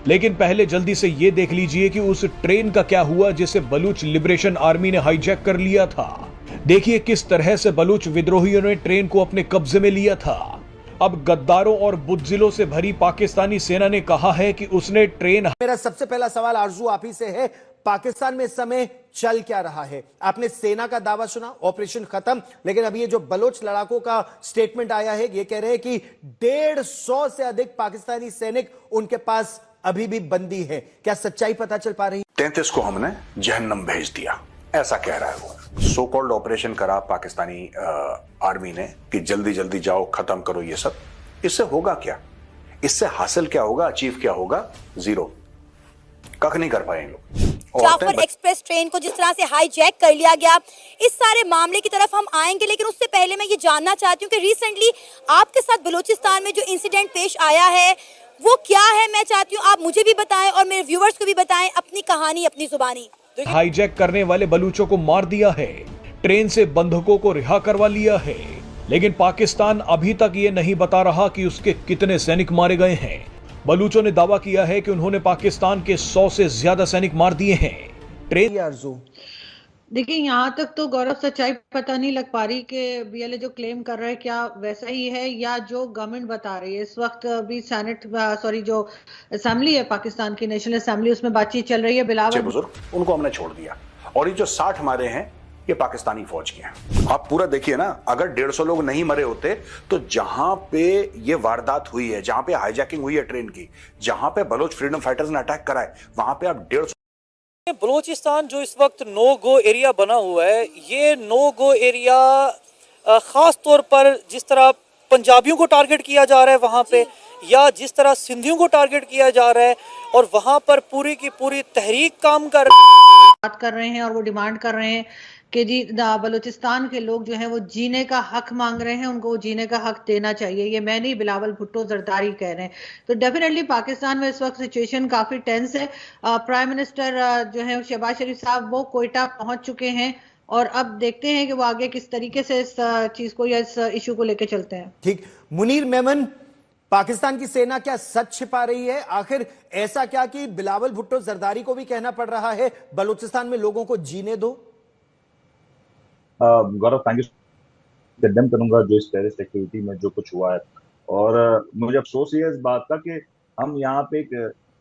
लेकिन पहले जल्दी से ये देख लीजिए कि उस ट्रेन का क्या हुआ जिसे बलूच लिबरेशन आर्मी ने हाईजैक कर लिया था। देखिए किस तरह से बलूच विद्रोहियों ने ट्रेन को अपने कब्जे में लिया था। अब गद्दारों और बुज़दिलों से भरी पाकिस्तानी सेना ने कहा है कि उसने ट्रेन। मेरा सबसे पहला सवाल आरजू आप ही से है, पाकिस्तान में इस समय चल क्या रहा है? आपने सेना का दावा सुना, ऑपरेशन खत्म, लेकिन अब ये जो बलोच लड़ाकों का स्टेटमेंट आया है, ये कह रहे हैं कि 150 से अधिक पाकिस्तानी सैनिक उनके पास अभी भी बंदी है। क्या सच्चाई पता चल पा रही है? 33 को हमने जहन्नम भेज दिया, ऐसा कह रहा है वो। सो कॉल्ड ऑपरेशन करा पाकिस्तानी आर्मी ने कि जल्दी जल्दी जाओ, खत्म करो ये सब। इससे होगा क्या? इससे हासिल क्या होगा, अचीव क्या होगा? जीरो, कख नहीं कर पाए लोग। जाफर एक्सप्रेस ट्रेन को जिस तरह से हाईजैक कर लिया गया, इस सारे मामले की तरफ हम आएंगे, लेकिन उससे पहले मैं ये जानना चाहती हूँ कि रिसेंटली आपके साथ बलूचिस्तान में जो इंसिडेंट पेश आया है वो क्या है। मैं चाहती हूँ आप मुझे भी बताएं और मेरे व्यूअर्स को भी बताएं अपनी कहानी, अपनी जुबानी। हाईजैक करने वाले बलूचों को मार दिया है, ट्रेन से बंधकों को रिहा करवा लिया है, लेकिन पाकिस्तान अभी तक ये नहीं बता रहा कि उसके कितने सैनिक मारे गए हैं। बलूचों ने दावा किया है कि उन्होंने पाकिस्तान के 100 से ज्यादा सैनिक मार दिए हैं। ट्रेन आरजू देखिए, यहाँ तक तो गौरव सच्चाई पता नहीं लग पा रही कि बीएलए जो क्लेम कर रहा है क्या वैसा ही है या जो गवर्नमेंट बता रही है। इस वक्त भी जो असेंबली है पाकिस्तान की, नेशनल असेंबली, उसमें बातचीत चल रही है। बिलावल बुजुर्ग उनको हमने छोड़ दिया, और ये जो 60 मारे हैं ये पाकिस्तानी फौज के हैं। आप पूरा देखिए ना, अगर 150 लोग नहीं मरे होते तो जहां पे ये वारदात हुई है, जहां पे हाईजैकिंग हुई है ट्रेन की, जहां पे बलोच फ्रीडम फाइटर्स ने अटैक करा है, वहां पे आप 150। बलूचिस्तान जो इस वक्त नो गो एरिया बना हुआ है, ये नो गो एरिया खास तौर पर जिस तरह पंजाबियों को टारगेट किया जा रहा है वहाँ पे, या जिस तरह सिंधियों को टारगेट किया जा रहा है, और वहाँ पर पूरी की पूरी तहरीक काम बात कर रहे हैं और वो डिमांड कर रहे हैं कि जी बलूचिस्तान के लोग जो हैं वो जीने का हक मांग रहे हैं, उनको जीने का हक देना चाहिए। ये मैं नहीं, बिलावल भुट्टो जरदारी कह रहे हैं। तो डेफिनेटली पाकिस्तान में इस वक्त सिचुएशन काफी टेंस है। प्राइम मिनिस्टर जो है शहबाज शरीफ साहब वो कोयटा पहुंच चुके हैं, और अब देखते हैं कि वो आगे किस तरीके से इस चीज को या इस इशू को लेकर चलते हैं। ठीक, मुनीर मेमन, पाकिस्तान की सेना क्या सच छिपा रही है? आखिर ऐसा क्या कि बिलावल भुट्टो जरदारी को भी कहना पड़ रहा है बलूचिस्तान में लोगों को जीने दो? गौरव, थैंक यू। कंडेम करूंगा जो इस टेररिस्ट एक्टिविटी में जो कुछ हुआ है, और मुझे अफसोस ये है इस बात का कि हम यहाँ पे एक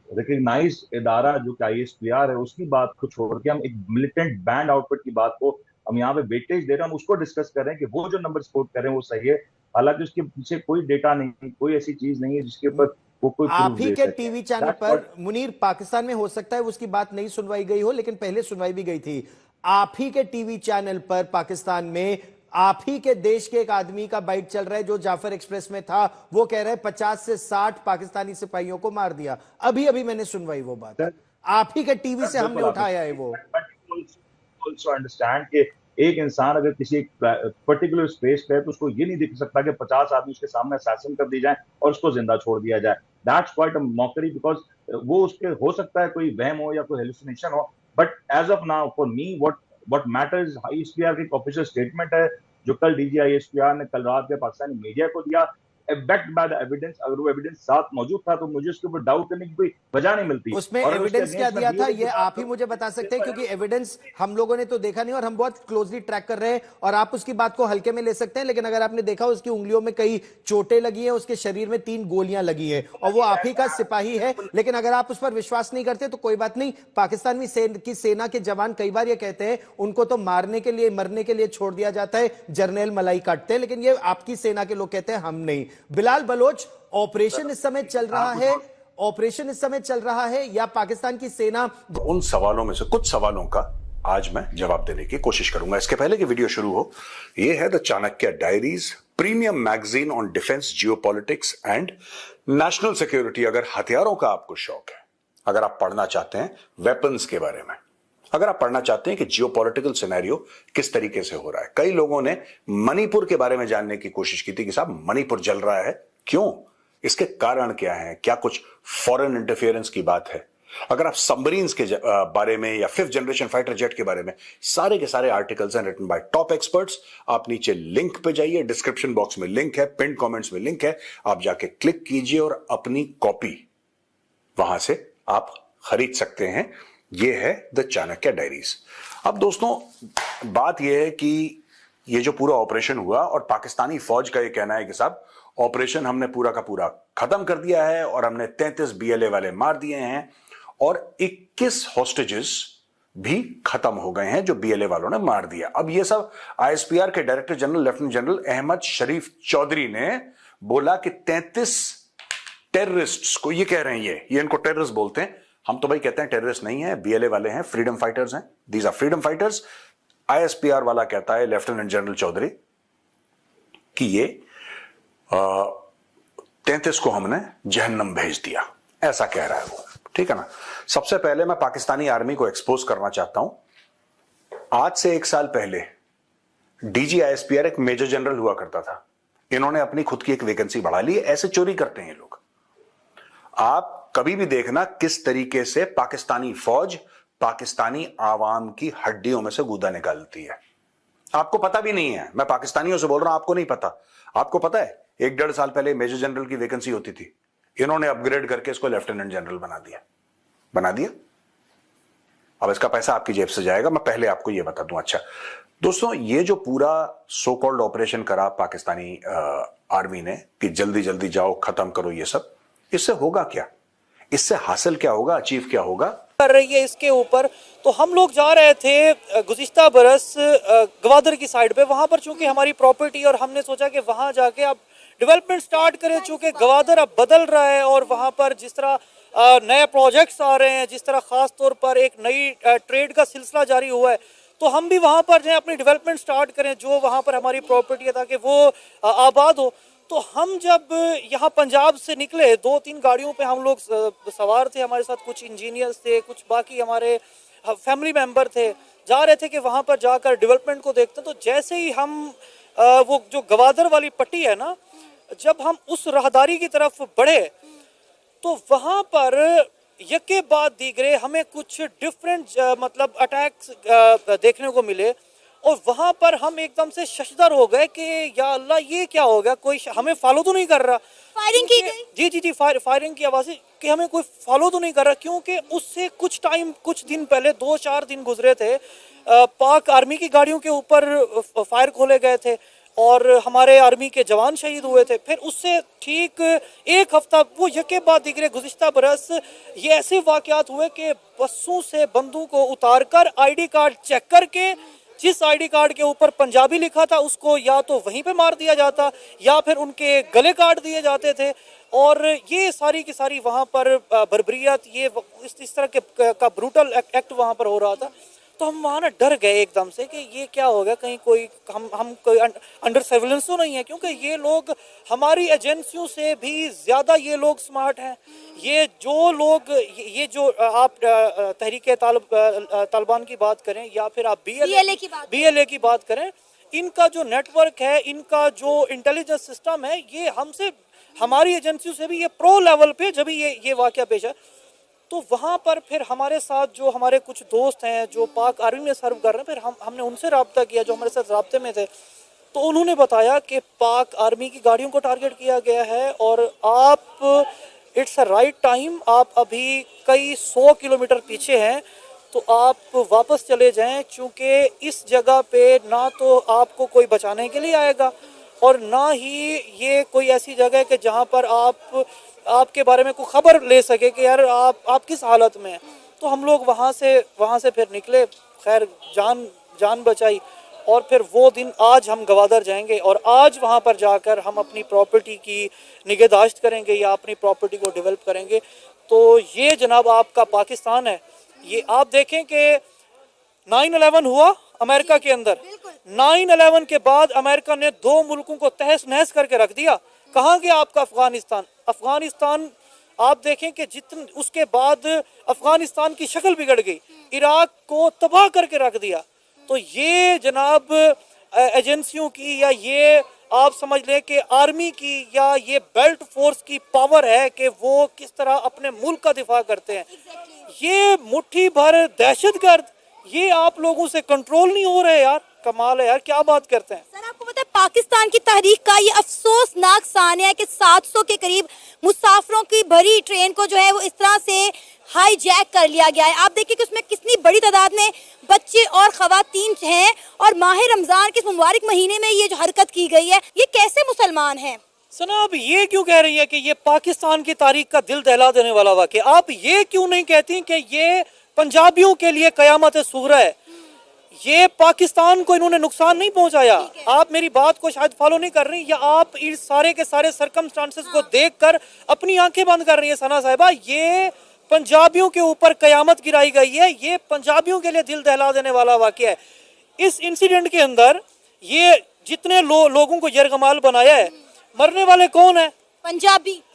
रिकग्नाइज इदारा जो कि ISPR है उसकी बात को छोड़ के हम एक मिलिटेंट बैंड आउटफिट की बात को हम यहाँ पे वेटेज दे रहे हैं, हम उसको डिस्कस कर रहे हैं कि वो जो नंबर कोट कर रहे हैं वो सही है, हालांकि उसके पीछे कोई डेटा नहीं, कोई ऐसी चीज नहीं है जिसके ऊपर वो कोई आप ही के टीवी चैनल पर मुनीर, पाकिस्तान में हो सकता है उसकी बात नहीं सुनवाई गई हो, लेकिन पहले सुनवाई भी गई थी। आप ही के टीवी चैनल पर पाकिस्तान में आप ही के देश के एक आदमी का बाइट चल रहा है जो जाफर एक्सप्रेस में था, वो कह रहे हैं 50 से 60 पाकिस्तानी सिपाहियों को मार दिया। अभी अभी मैंने सुनवाई वो बात आप ही के टीवी से हमने उठाया है। वो अंडरस्टैंड कि एक इंसान अगर किसी पर्टिकुलर स्पेस पे है तो उसको ये नहीं दिख सकता कि 50 आदमी उसके सामने असैसिन कर दी जाए और उसको जिंदा छोड़ दिया जाए। That's quite a mockery, because वो उसके हो सकता है कोई वहम हो या कोई हेलुसिनेशन हो, but as of now for me what matters ISPR की ऑफिशियल स्टेटमेंट है जो कल DG ISPR ने कल रात में पाकिस्तानी मीडिया को दिया, बैक्ड बाय द एविडेंस। अगर वो एविडेंस साथ मौजूद था तो मुझे उसके ऊपर डाउट करने की कोई वजह नहीं मिलती। उसमें एविडेंस क्या दिया था ये आप ही मुझे बता सकते हैं, क्योंकि एविडेंस हम लोगों ने तो देखा नहीं और हम बहुत क्लोजली ट्रैक कर रहे हैं, और आप उसकी बात को हल्के में ले सकते हैं, लेकिन अगर आपने देखा उसकी उंगलियों में कई चोटें लगी हैं, उसके शरीर में 3 गोलियां लगी हैं, और वो आप ही का सिपाही है। लेकिन अगर आप उस पर विश्वास नहीं करते तो कोई बात नहीं, पाकिस्तान की सेना के जवान कई बार ये कहते हैं उनको तो मारने के लिए, मरने के लिए छोड़ दिया जाता है, जर्नल मलाई काटते हैं, लेकिन ये आपकी सेना के लोग कहते हैं हम नहीं। बिलाल बलोच, ऑपरेशन इस समय चल रहा है, ऑपरेशन इस समय चल रहा है या पाकिस्तान की सेना? उन सवालों में से कुछ सवालों का आज मैं जवाब देने की कोशिश करूंगा। इसके पहले कि वीडियो शुरू हो, यह है the Chanakya diaries, premium magazine on defence, geopolitics and national security. अगर हथियारों का आपको शौक है, अगर आप पढ़ना चाहते हैं वेपन्स के बारे में, अगर आप पढ़ना चाहते हैं कि जियोपॉलिटिकल सिनेरियो किस तरीके से हो रहा है। कई लोगों ने मणिपुर के बारे में जानने की कोशिश की थी कि साहब मणिपुर जल रहा है क्यों, इसके कारण क्या है, क्या कुछ फॉरेन इंटरफेरेंस की बात है। अगर आप सबमरीन्स के बारे में या 5th जनरेशन फाइटर जेट के बारे में, सारे के सारे आर्टिकल्स हैं रिटन बाय टॉप एक्सपर्ट्स। आप नीचे लिंक पे जाइए, डिस्क्रिप्शन बॉक्स में लिंक है, पिन कमेंट्स में लिंक है, आप जाके क्लिक कीजिए और अपनी कॉपी वहां से आप खरीद सकते हैं। ये है द चाणक्य डायरीज। अब दोस्तों बात यह है कि ये जो पूरा ऑपरेशन हुआ और पाकिस्तानी फौज का ये कहना है कि साहब ऑपरेशन हमने पूरा का पूरा खत्म कर दिया है और हमने 33 बीएलए वाले मार दिए हैं और 21 हॉस्टेजेस भी खत्म हो गए हैं जो बीएलए वालों ने मार दिया। अब ये सब आईएसपीआर के director general lieutenant general Ahmed Sharif Chaudhry ने बोला कि 33 टेररिस्ट्स को, ये कह रहे हैं ये इनको टेररिस्ट बोलते हैं। हम तो भाई कहते हैं टेररिस्ट नहीं है, बीएलए वाले हैं, फ्रीडम फाइटर्स हैं, these are freedom fighters. ISPR वाला कहता है लेफ्टिनेंट जनरल चौधरी कि ये 33 को हमने जहन्नम भेज दिया, ऐसा कह रहा है वो। ठीक है ना। सबसे पहले मैं पाकिस्तानी आर्मी को एक्सपोज करना चाहता हूं। आज से 1 साल पहले डीजी आईएसपीआर एक मेजर जनरल हुआ करता था। इन्होंने अपनी खुद की एक वैकेंसी बढ़ा ली। ऐसे चोरी करते हैं लोग। आप कभी भी देखना किस तरीके से पाकिस्तानी फौज पाकिस्तानी आवाम की हड्डियों में से गूदा निकालती है। आपको पता भी नहीं है, मैं पाकिस्तानियों से बोल रहा हूं, आपको नहीं पता। आपको पता है 1-1.5 साल पहले मेजर जनरल की वैकेंसी होती थी, इन्होंने अपग्रेड करके इसको लेफ्टिनेंट जनरल बना दिया। अब इसका पैसा आपकी जेब से जाएगा, मैं पहले आपको यह बता दूं। अच्छा दोस्तों, ये जो पूरा सो कॉल्ड ऑपरेशन करा पाकिस्तानी आर्मी ने कि जल्दी जल्दी जाओ खत्म करो ये सब, इससे होगा क्या? इससे हासिल क्या होगा, अचीव क्या होगा कर रही है इसके ऊपर। तो हम लोग जा रहे थे गुज़िश्ता बरस गवादर की साइड पे, वहां पर चूंकि हमारी प्रॉपर्टी, और हमने सोचा कि वहां जाके अब डेवलपमेंट स्टार्ट करें, चूंकि गवादर अब बदल रहा है और वहां पर जिस तरह नए प्रोजेक्ट्स आ रहे हैं, जिस तरह खास तौर पर एक नई ट्रेड का सिलसिला जारी हुआ है, तो हम भी वहां पर जाएं, अपनी डेवलपमेंट स्टार्ट करें, जो वहां पर हमारी प्रॉपर्टी है, ताकि वो आबाद हो। तो हम जब यहाँ पंजाब से निकले, 2-3 गाड़ियों पे हम लोग सवार थे, हमारे साथ कुछ इंजीनियर्स थे, कुछ बाकी हमारे फैमिली मेंबर थे, जा रहे थे कि वहाँ पर जाकर डेवलपमेंट को देखते। तो जैसे ही हम वो जो गवादर वाली पट्टी है ना, जब हम उस राहदारी की तरफ बढ़े तो वहाँ पर यके बाद दीगरे हमें कुछ डिफरेंट मतलब अटैक्स देखने को मिले, और वहां पर हम एकदम से शशदर हो गए कि या अल्लाह ये क्या हो गया, कोई हमें फॉलो तो नहीं कर रहा। फायरिंग की गई। जी फायरिंग की आवाज़ कि हमें कोई फॉलो तो नहीं कर रहा, क्योंकि उससे कुछ दिन पहले 2-4 दिन गुजरे थे, पाक आर्मी की गाड़ियों के ऊपर फायर खोले गए थे और हमारे आर्मी के जवान शहीद हुए थे। फिर उससे ठीक 1 हफ्ता वो यके बाद दिगरे गुज़िश्ता बरस ये ऐसे वाक़यात हुए कि बसों से बंदूक को उतार कर आईडी कार्ड चेक करके, जिस आईडी कार्ड के ऊपर पंजाबी लिखा था उसको या तो वहीं पे मार दिया जाता या फिर उनके गले काट दिए जाते थे। और ये सारी की सारी वहाँ पर बर्बरियत, ये इस तरह के का ब्रूटल एक्ट वहाँ पर हो रहा था। तो हम वहाँ ना डर गए एकदम से कि ये क्या हो गया, कहीं कोई हम कोई अंडर सर्विलेंस तो नहीं है, क्योंकि ये लोग हमारी एजेंसियों से भी ज़्यादा ये लोग स्मार्ट हैं। ये जो लोग ये जो आप तहरीके तालिबान की बात करें या फिर आप बीएलए की बात करें, इनका जो नेटवर्क है, इनका जो इंटेलिजेंस सिस्टम है, ये हमसे हमारी एजेंसियों से भी ये प्रो लेवल पे जब ये वाक़या पेश है। तो वहाँ पर फिर हमारे साथ जो हमारे कुछ दोस्त हैं जो पाक आर्मी में सर्व कर रहे हैं, फिर हमने उनसे रब्ता किया जो हमारे साथ रब्ते में थे। तो उन्होंने बताया कि पाक आर्मी की गाड़ियों को टारगेट किया गया है और आप इट्स अ राइट टाइम, आप अभी कई 100 किलोमीटर पीछे हैं, तो आप वापस चले जाएं, क्योंकि इस जगह पे ना तो आपको कोई बचाने के लिए आएगा और ना ही ये कोई ऐसी जगह है कि जहाँ पर आपके बारे में कोई खबर ले सके कि यार आप किस हालत में हैं। तो हम लोग वहाँ से फिर निकले, खैर जान बचाई। और फिर वो दिन आज हम गवादर जाएंगे और आज वहाँ पर जाकर हम अपनी प्रॉपर्टी की निगहदाश्त करेंगे या अपनी प्रॉपर्टी को डेवलप करेंगे। तो ये जनाब आपका पाकिस्तान है। ये आप देखें कि 9/11 हुआ अमेरिका के अंदर, 9/11 के बाद अमेरिका ने 2 मुल्कों को तहस नहस करके रख दिया। कहाँ गया आपका अफगानिस्तान? आप देखें कि उसके बाद अफगानिस्तान की शक्ल बिगड़ गई, इराक को तबाह करके रख दिया। तो ये जनाब एजेंसियों की या ये आप समझ लें कि आर्मी की या ये बेल्ट फोर्स की पावर है कि वो किस तरह अपने मुल्क का दिफा करते हैं। ये मुट्ठी भर दहशतगर्द, ये आप लोगों से कंट्रोल नहीं हो रहे यार। कमाल है यार, क्या बात करते हैं। सर आपको पता है पाकिस्तान की तारीख का ये अफसोसनाक सान्या है कि 700 के करीब मुसाफिरों की भरी ट्रेन को जो है वो इस तरह से हाईजैक कर लिया गया है। आप देखिए कि उसमें कितनी बड़ी तादाद में बच्चे और खवातीन हैं और माह रमजान के इस मुबारक महीने में ये जो हरकत की गई है, ये कैसे मुसलमान हैं? सना, आप ये क्यों कह रही है कि ये पाकिस्तान की तारीख का दिल दहला देने वाला वाक़या? आप ये क्यों नहीं कहती कि ये पंजाबियों के लिए कयामत सुगरा है? ये पाकिस्तान को इन्होंने नुकसान नहीं पहुंचाया। आप मेरी बात को शायद फॉलो नहीं कर रही, या आप इस सारे के सारे सरकमस्टांसेस को देखकर अपनी आंखें बंद कर रही है। सना साहिबा, ये पंजाबियों के ऊपर कयामत गिराई गई है, ये पंजाबियों के लिए दिल दहला देने वाला वाक़या है। इस इंसिडेंट के अंदर ये जितने लोगों को यरगमाल बनाया है, मरने वाले कौन है? पंजाबी।